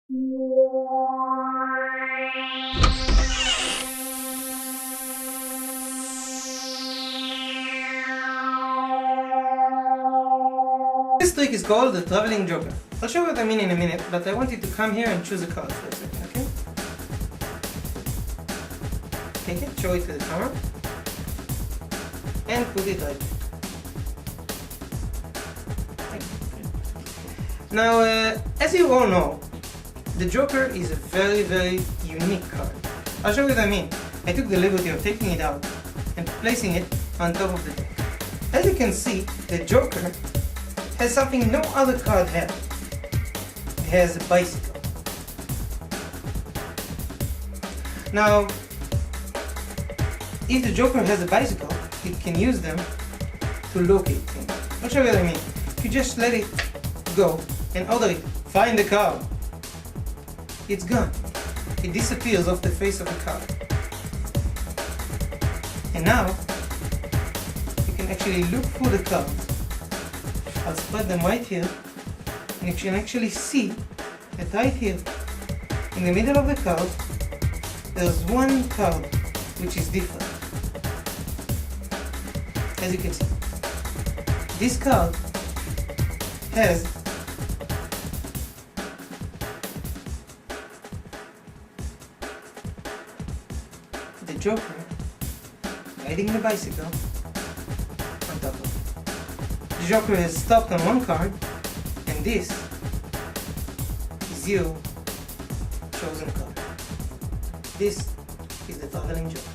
This trick is called the traveling joker. I'll show you what I mean in a minute, but I want you to come here and choose a card for a second, okay? Take it, show it to the camera, and put it right there. Now, as you all know, the joker is a very, very unique card. I'll show you what I mean. I took the liberty of taking it out and placing it on top of the deck. As you can see, the joker has something no other card has. It has a bicycle. Now, if the joker has a bicycle, it can use them to locate things. I'll show you what I mean. You just let it go and order it. Find the card. It's gone. It disappears off the face of the card. And now, you can actually look for the cards. I'll spread them right here, and you can actually see that right here, in the middle of the card, there's one card which is different. As you can see, this card has the joker riding the bicycle on top of it. The joker has stopped on one card, and this is your chosen card. This is the traveling joker.